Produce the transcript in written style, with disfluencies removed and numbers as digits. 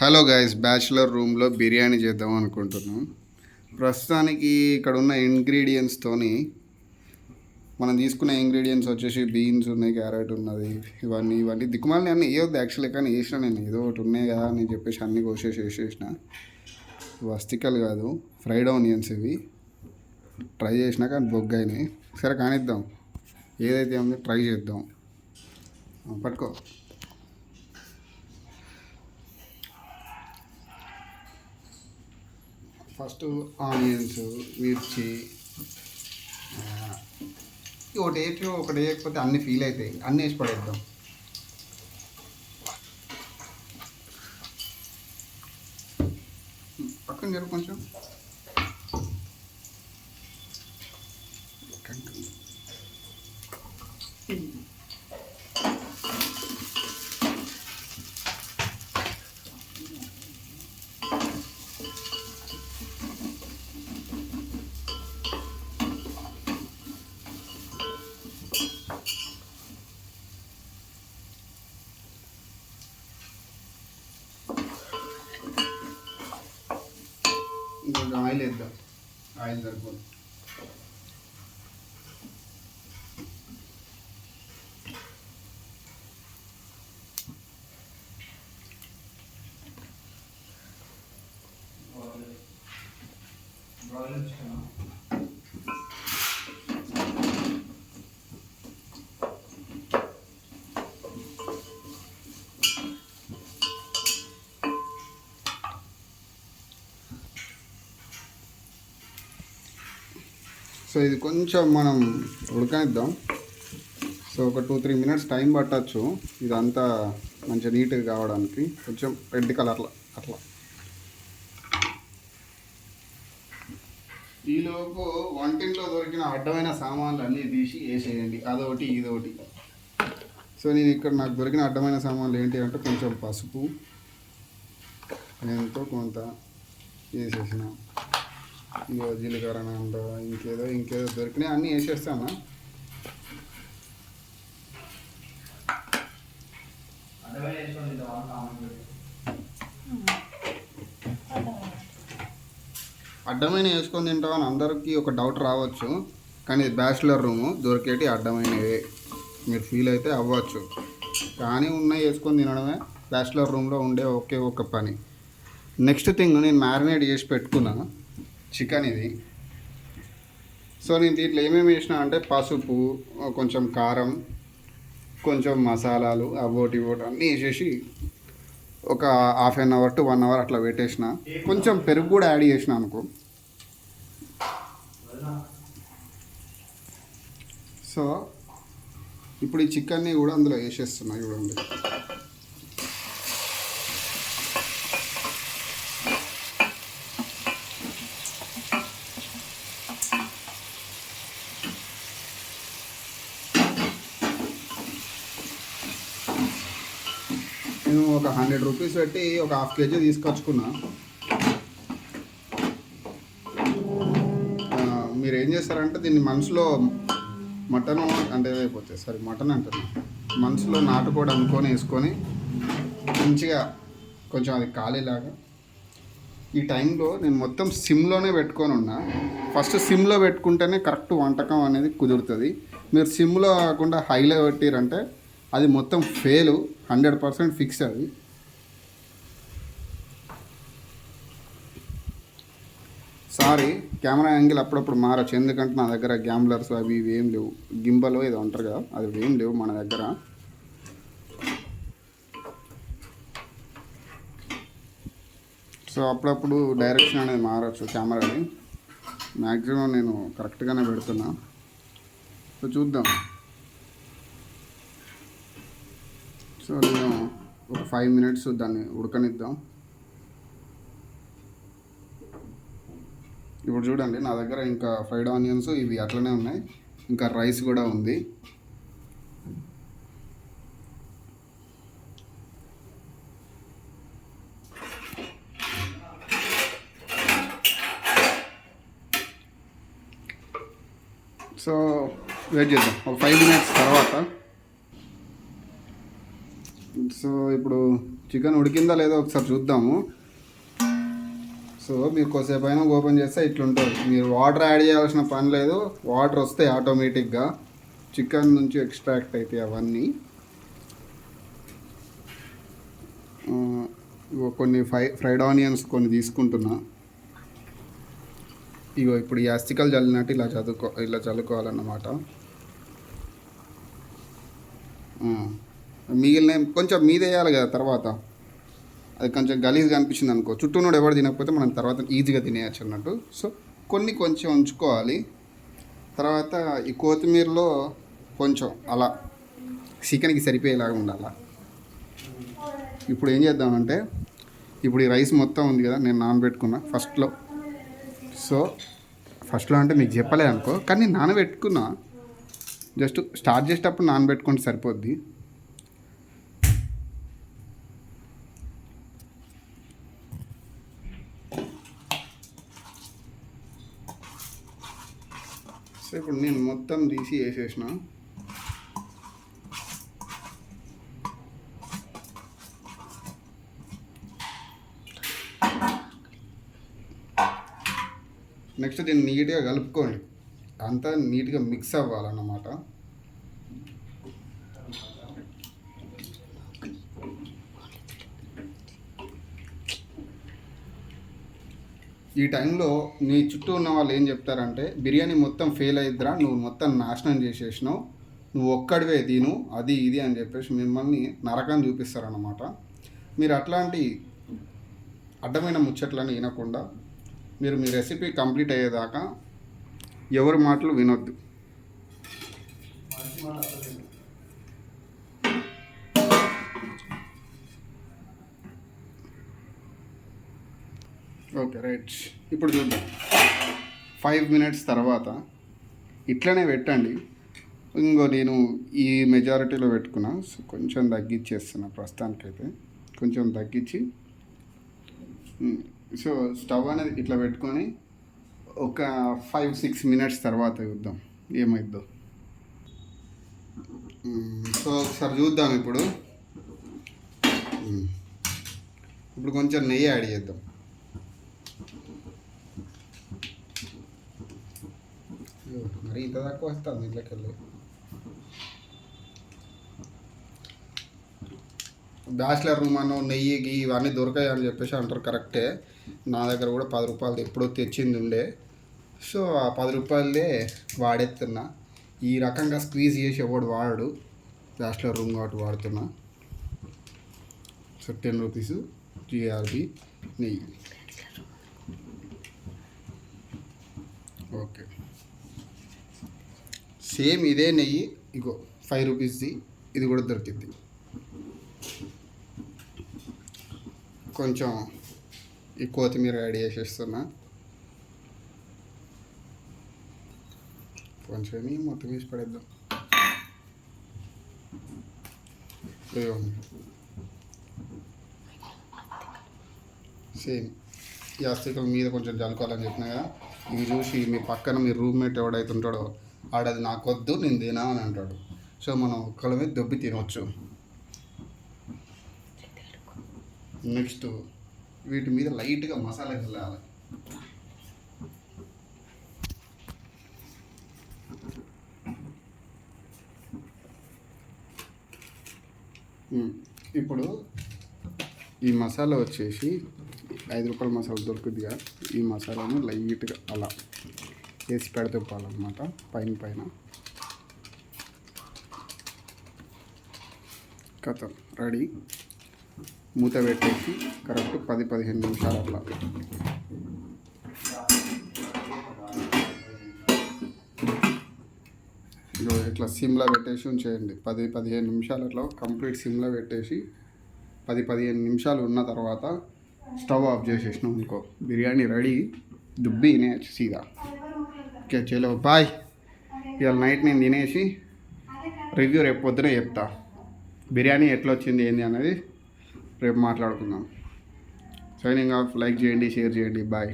Hello guys, bachelor రూమ్లో బిర్యానీ చేద్దాం అనుకుంటున్నాం. ప్రస్తుతానికి ఇక్కడ ఉన్న ఇంగ్రీడియంట్స్తోని మనం తీసుకున్న ఇంగ్రీడియంట్స్ వచ్చేసి బీన్స్ ఉన్నాయి, క్యారెట్ ఉన్నది, ఇవన్నీ దిక్కుమాలని అన్నీ వేయొద్దు యాక్చువల్లీ. కానీ వేసిన నేను ఏదో ఒకటి ఉన్నాయి కదా అని చెప్పేసి అన్నీ వేసేసిన. వస్తికలు కాదు, ఫ్రైడ్ ఆనియన్స్ ఇవి. ట్రై చేసినా కానీ బొగ్గైనాయి. సరే కానిద్దాం, ఏదైతే ఉందో ట్రై చేద్దాం. పట్టుకో. ఫస్ట్ ఆనియన్స్, మిర్చి, ఒకటి వేసి ఒకటి వేయకపోతే అన్నీ ఫీల్ అవుతాయి. అన్నీ వేసి పడేద్దాం. పక్కన జరుగు కొంచెం. ఇంకొంచెం ఆయిల్ వేద్దాం. ఆయిల్ సరిపోదు. సో ఇది కొంచెం మనం ఉడకనిద్దాం. సో ఒక 2-3 మినిట్స్ టైం పట్టచ్చు ఇదంతా మంచిగా నీట్గా కావడానికి. కొంచెం రెడ్ కలర్లో అట్లా. ఈలోపు వంటింట్లో దొరికిన అడ్డమైన సామాన్లు అన్నీ తీసి వేసేయండి, అదొకటి ఇదొకటి. సో నేను ఇక్కడ నాకు దొరికిన అడ్డమైన సామాన్లు ఏంటి అంటే కొంచెం పసుపు, ఎంతో కొంత వేసేసిన, ఇగో జీలకర్ర అంట, ఇంకేదో దొరికినాయి అన్నీ వేసేస్తాను. అడ్డమైన వేసుకొని తింటామని అందరికీ ఒక డౌట్ రావచ్చు. కానీ ఇది బ్యాచులర్ రూము, దొరికేటి అడ్డమైనవే. మీరు ఫీల్ అయితే అవ్వచ్చు, కానీ ఉన్నాయి వేసుకొని తినడమే బ్యాచులర్ రూమ్లో ఉండే ఒకే ఒక పని. నెక్స్ట్ థింగ్, నేను మ్యారినేట్ చేసి పెట్టుకున్నాను చికెన్ ఇది. సో నేను దీంట్లో ఏమేమి వేసినా అంటే పసుపు, కొంచెం కారం, కొంచెం మసాలాలు, అవోటి అన్నీ వేసేసి ఒక ½ an hour to 1 hour అట్లా పెట్టేసిన. కొంచెం పెరుగు కూడా యాడ్ చేసిన అనుకో. సో ఇప్పుడు ఈ చికెన్ని కూడా అందులో వేసేస్తున్నా చూడండి. నేను ఒక 100 రూపీస్ పెట్టి ఒక ½ kg తీసుకొచ్చుకున్నా. మీరు ఏం చేస్తారంటే దీన్ని మనసులో మటన్ అంటే అయిపోతుంది, సరే మటన్ అంటున్నా, మనసులో నాటుకోడి అనుకొని వేసుకొని మంచిగా కొంచెం అది కాలేలాగా. ఈ టైంలో నేను మొత్తం సిమ్లోనే పెట్టుకొని ఉన్నా. ఫస్ట్ సిమ్లో పెట్టుకుంటేనే కరెక్ట్ వంటకం అనేది కుదురుతుంది. మీరు సిమ్లో కాకుండా హైలో పెట్టిరంటే అది మొత్తం ఫెయిల్, 100% ఫిక్స్. అది సారీ, కెమెరా యాంగిల్ అప్పుడప్పుడు మారచ్చు, ఎందుకంటే నా దగ్గర గ్యాంబ్లర్స్ అవి ఇవి ఏం లేవు. గింబల్ ఏదో అంటారు కదా, అది ఏం లేవు మన దగ్గర. సో అప్పుడప్పుడు డైరెక్షన్ అనేది మారచ్చు కెమెరాని. మ్యాక్సిమం నేను కరెక్ట్గానే పెడుతున్నా. సో చూద్దాం. సో నేను ఒక 5 minutes దాన్ని ఉడకనిద్దాం. ఇప్పుడు చూడండి, నా దగ్గర ఇంకా ఫ్రైడ్ ఆనియన్స్ ఇవి అట్లనే ఉన్నాయి, ఇంకా రైస్ కూడా ఉంది. సో వెయిట్ చేద్దాం ఒక 5 minutes తర్వాత. సో ఇప్పుడు చికెన్ ఉడికిందా లేదో ఒకసారి చూద్దాము. సో మీరు కొద్దిసేపు అయినా ఓపెన్ చేస్తే ఇట్లుంటుంది. మీరు వాటర్ యాడ్ చేయాల్సిన పని లేదు, వాటర్ వస్తాయి ఆటోమేటిక్గా, చికెన్ నుంచి ఎక్స్ట్రాక్ట్ అవుతాయి అవన్నీ. కొన్ని ఫ్రైడ్ ఆనియన్స్ కొన్ని తీసుకుంటున్నా. ఇగో ఇప్పుడు ఈ అస్తికలు చల్లినట్టు ఇలా చల్లుకోవాలన్నమాట. మిగిలిన కొంచెం మీద వేయాలి కదా తర్వాత, అది కొంచెం గలీజ్గా అనిపించింది అనుకో, చుట్టూ నుండి ఎవరు తినకపోతే మనం తర్వాత ఈజీగా తినేయచ్చు అన్నట్టు. సో కొంచెం ఉంచుకోవాలి. తర్వాత ఈ కొత్తిమీరలో కొంచెం అలా చికెన్కి సరిపోయేలాగా ఉండాలి. ఇప్పుడు ఏం చేద్దామంటే, ఇప్పుడు ఈ రైస్ మొత్తం ఉంది కదా నేను నానబెట్టుకున్నా ఫస్ట్లో. సో ఫస్ట్లో అంటే మీకు చెప్పలే అనుకో, కానీ నేను నానబెట్టుకున్నా. జస్ట్ స్టార్ట్ చేసేటప్పుడు నానబెట్టుకుంటే సరిపోద్ది. సో ఇప్పుడు నేను మొత్తం తీసి వేసేసిన. నెక్స్ట్ దీన్ని నీట్గా కలుపుకోండి, అంతా నీట్గా మిక్స్ అవ్వాలన్నమాట. ఈ టైంలో నీ చుట్టూ ఉన్న వాళ్ళు ఏం చెప్తారంటే, బిర్యానీ మొత్తం ఫెయిల్ అయిద్దిరా, నువ్వు మొత్తం నాశనం చేసేసినావు, నువ్వు ఒక్కడివే తిను అది ఇది అని చెప్పేసి మిమ్మల్ని నరకం చూపిస్తారన్నమాట. మీరు అట్లాంటి అడ్డమైన ముచ్చట్లను వినకుండా మీరు మీ రెసిపీ కంప్లీట్ అయ్యేదాకా ఎవరి మాటలు వినొద్దు. Okay right. ఇప్పుడు చూద్దాం. 5 minutes తర్వాత ఇట్లనే పెట్టండి. నేను ఈ మెజారిటీలో పెట్టుకున్నా. సో కొంచెం తగ్గించేస్తున్నా ప్రస్తుతానికైతే, కొంచెం తగ్గించి. సో స్టవ్ అనేది ఇట్లా పెట్టుకొని ఒక 5-6 minutes తర్వాత చూద్దాం ఏమైద్దో. సో ఒకసారి చూద్దాం. ఇప్పుడు కొంచెం నెయ్యి యాడ్ చేద్దాం. మరి ఇంత తక్కువ వస్తుంది ఇంట్లోకెళ్ళి. బ్యాచిలర్ రూమ్ అన్న నెయ్యి ఇవన్నీ దొరకాయి అని చెప్పేసి అంటారు, కరెక్టే. నా దగ్గర కూడా 10 రూపాయలు ఎప్పుడో తెచ్చింది ఉండే. సో ఆ 10 రూపాయలే వాడేస్తున్నా. ఈ రకంగా స్క్వీజ్ చేసి ఎవడు వాడు, బ్యాచిలర్ రూమ్ కాబట్టి వాడుతున్నా. సో 10 రూపీస్ జిఆర్బి నెయ్యి. ఓకే, సేమ్ ఇదే నెయ్యి ఇగో 5 రూపీస్ది ఇది కూడా దొరికింది. కొంచెం ఈ కొత్తిమీర యాడ్ చేసేస్తున్నా. కొంచెం మొత్తం వేసి పడేద్దాం. సేమ్ ఈ అస్తికల మీద కొంచెం జలుకోవాలని చెప్పినా కదా, ఇవి చూసి మీ పక్కన మీ రూమ్మేట్ ఎవడైతే ఉంటాడో ఆడది నాకొద్దు నేను తినా అని అంటాడు. సో మనం ఒక్కళ్ళ మీద దొబ్బి తినవచ్చు. నెక్స్ట్ వీటి మీద లైట్గా మసాలా చల్లాలి. ఇప్పుడు ఈ మసాలా వచ్చేసి 5 రూపాయల మసాలా దొరుకుతుందిగా, ఈ మసాలాను లైట్గా అలా వేసి పెడతాలన్నమాట పైన. కథ రెడీ. మూత పెట్టేసి కరెక్ట్ 10-15 నిమిషాలు అట్లా ఇట్లా సిమ్లో పెట్టేసి ఉంచేయండి. 10-15 నిమిషాలు అట్లా కంప్లీట్ సిమ్లో పెట్టేసి 10-15 నిమిషాలు ఉన్న తర్వాత స్టవ్ ఆఫ్ చేసేసినాం అనుకో, బిర్యానీ రెడీ. దుబ్బి తినేయచ్చు సీదా. ఓకే చలో బాయ్. ఇవాళ నైట్ నేను తినేసి రివ్యూ రేపు పొద్దునే చెప్తా. బిర్యానీ ఎట్లా వచ్చింది ఏంది అనేది రేపు మాట్లాడుకుందాం. Signing off. లైక్ చేయండి, షేర్ చేయండి. బాయ్.